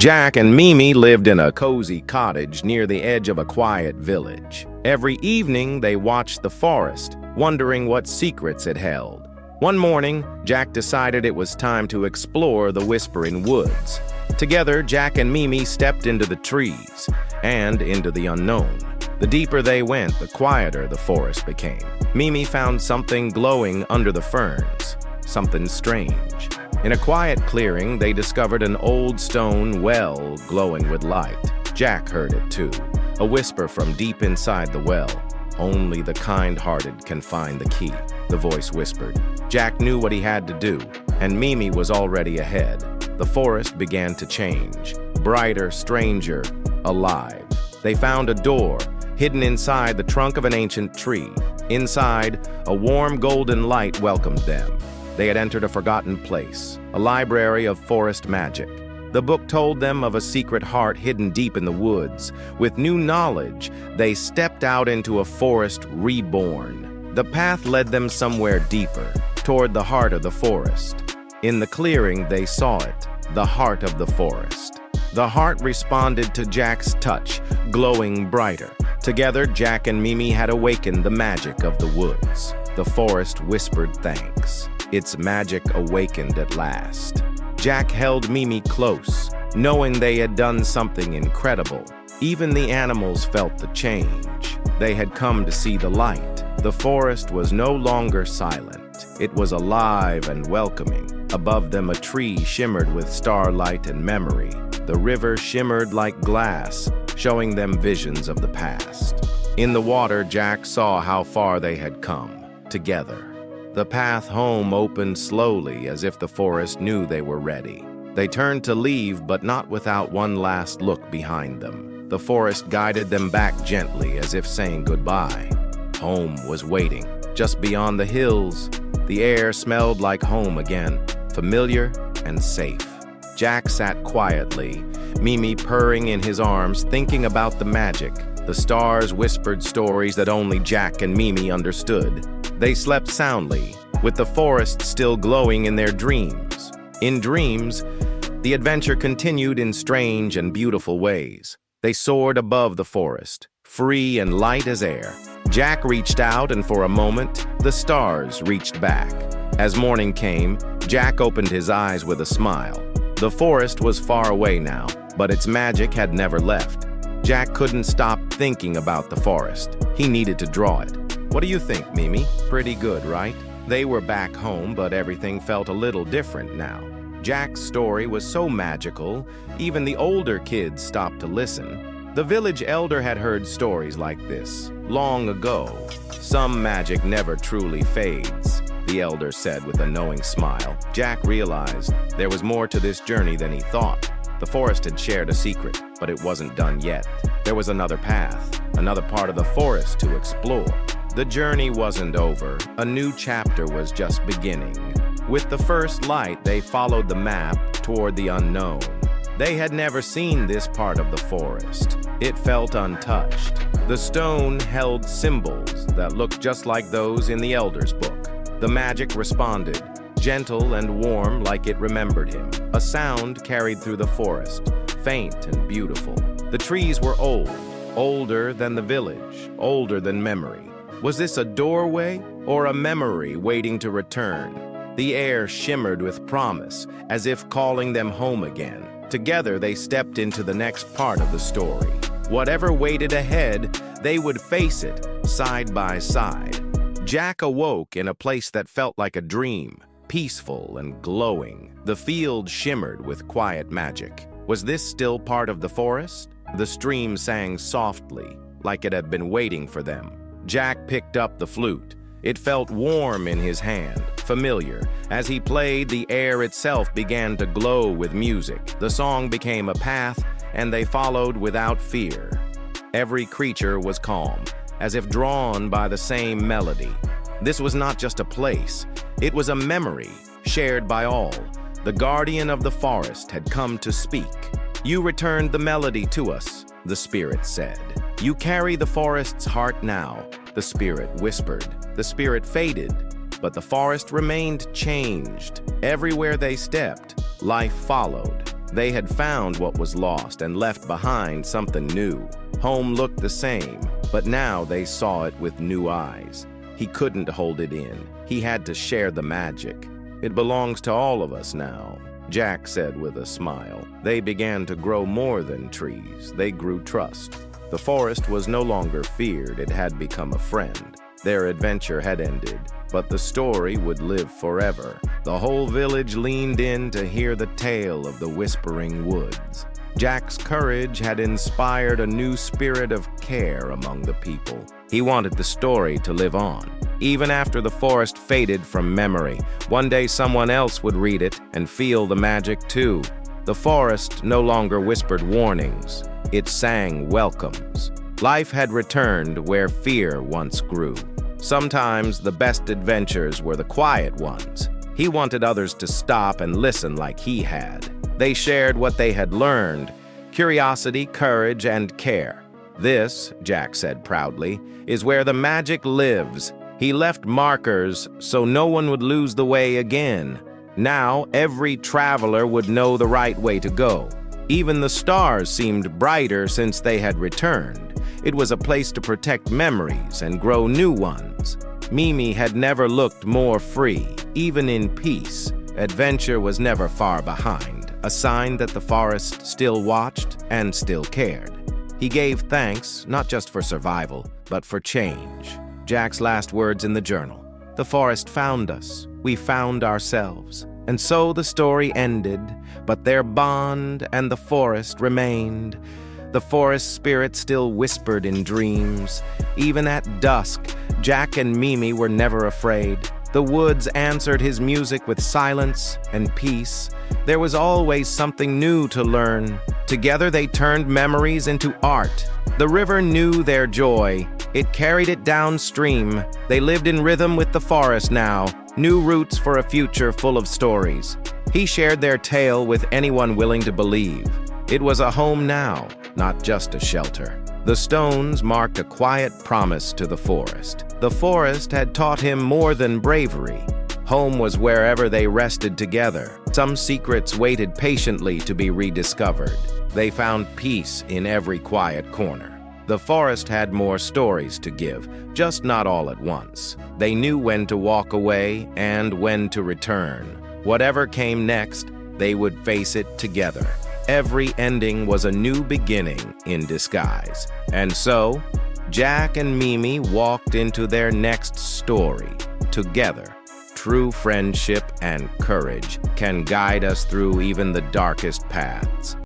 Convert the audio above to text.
Jack and Mimi lived in a cozy cottage near the edge of a quiet village. Every evening, they watched the forest, wondering what secrets it held. One morning, Jack decided it was time to explore the Whispering Woods. Together, Jack and Mimi stepped into the trees and into the unknown. The deeper they went, the quieter the forest became. Mimi found something glowing under the ferns, something strange. In a quiet clearing, they discovered an old stone well glowing with light. Jack heard it too, a whisper from deep inside the well. "Only the kind-hearted can find the key," the voice whispered. Jack knew what he had to do, and Mimi was already ahead. The forest began to change, brighter, stranger, alive. They found a door, hidden inside the trunk of an ancient tree. Inside, a warm golden light welcomed them. They had entered a forgotten place, a library of forest magic. The book told them of a secret heart hidden deep in the woods. With new knowledge, they stepped out into a forest reborn. The path led them somewhere deeper, toward the heart of the forest. In the clearing, they saw it, the heart of the forest. The heart responded to Jack's touch, glowing brighter. Together, Jack and Mimi had awakened the magic of the woods. The forest whispered thanks. Its magic awakened at last. Jack held Mimi close, knowing they had done something incredible. Even the animals felt the change. They had come to see the light. The forest was no longer silent. It was alive and welcoming. Above them, a tree shimmered with starlight and memory. The river shimmered like glass, showing them visions of the past. In the water, Jack saw how far they had come, together. The path home opened slowly, as if the forest knew they were ready. They turned to leave, but not without one last look behind them. The forest guided them back gently, as if saying goodbye. Home was waiting, just beyond the hills. The air smelled like home again, familiar and safe. Jack sat quietly, Mimi purring in his arms, thinking about the magic. The stars whispered stories that only Jack and Mimi understood. They slept soundly, with the forest still glowing in their dreams. In dreams, the adventure continued in strange and beautiful ways. They soared above the forest, free and light as air. Jack reached out, and for a moment, the stars reached back. As morning came, Jack opened his eyes with a smile. The forest was far away now, but its magic had never left. Jack couldn't stop thinking about the forest. He needed to draw it. What do you think, Mimi? Pretty good, right? They were back home, but everything felt a little different now. Jack's story was so magical, even the older kids stopped to listen. The village elder had heard stories like this long ago. "Some magic never truly fades," the elder said with a knowing smile. Jack realized there was more to this journey than he thought. The forest had shared a secret, but it wasn't done yet. There was another path, another part of the forest to explore. The journey wasn't over. A new chapter was just beginning. With the first light, they followed the map toward the unknown. They had never seen this part of the forest. It felt untouched. The stone held symbols that looked just like those in the Elder's book. The magic responded, gentle and warm like it remembered him. A sound carried through the forest, faint and beautiful. The trees were old, older than the village, older than memory. Was this a doorway or a memory waiting to return? The air shimmered with promise, as if calling them home again. Together, they stepped into the next part of the story. Whatever waited ahead, they would face it, side by side. Jack awoke in a place that felt like a dream, peaceful and glowing. The field shimmered with quiet magic. Was this still part of the forest? The stream sang softly, like it had been waiting for them. Jack picked up the flute. It felt warm in his hand, familiar. As he played, the air itself began to glow with music. The song became a path, and they followed without fear. Every creature was calm, as if drawn by the same melody. This was not just a place. It was a memory, shared by all. The guardian of the forest had come to speak. "You returned the melody to us," the spirit said. "You carry the forest's heart now," the spirit whispered. The spirit faded, but the forest remained changed. Everywhere they stepped, life followed. They had found what was lost and left behind something new. Home looked the same, but now they saw it with new eyes. He couldn't hold it in. He had to share the magic. It belongs to all of us now, Jack said with a smile. They began to grow more than trees. They grew trust. The forest was no longer feared. It had become a friend. Their adventure had ended, but the story would live forever. The whole village leaned in to hear the tale of the Whispering Woods. Jack's courage had inspired a new spirit of care among the people. He wanted the story to live on. Even after the forest faded from memory, one day someone else would read it and feel the magic too. The forest no longer whispered warnings. It sang welcomes. Life had returned where fear once grew. Sometimes the best adventures were the quiet ones. He wanted others to stop and listen like he had. They shared what they had learned: curiosity, courage, and care. This, Jack said proudly, is where the magic lives. He left markers so no one would lose the way again. Now every traveler would know the right way to go. Even the stars seemed brighter since they had returned. It was a place to protect memories and grow new ones. Mimi had never looked more free. Even in peace, adventure was never far behind, a sign that the forest still watched and still cared. He gave thanks, not just for survival, but for change. Jack's last words in the journal: "The forest found us. We found ourselves." And so the story ended, but their bond and the forest remained. The forest spirit still whispered in dreams. Even at dusk, Jack and Mimi were never afraid. The woods answered his music with silence and peace. There was always something new to learn. Together they turned memories into art. The river knew their joy. It carried it downstream. They lived in rhythm with the forest now, new roots for a future full of stories. He shared their tale with anyone willing to believe. It was a home now, not just a shelter. The stones marked a quiet promise to the forest. The forest had taught him more than bravery. Home was wherever they rested together. Some secrets waited patiently to be rediscovered. They found peace in every quiet corner. The forest had more stories to give, just not all at once. They knew when to walk away and when to return. Whatever came next, they would face it together. Every ending was a new beginning in disguise. And so, Jack and Mimi walked into their next story together. True friendship and courage can guide us through even the darkest paths.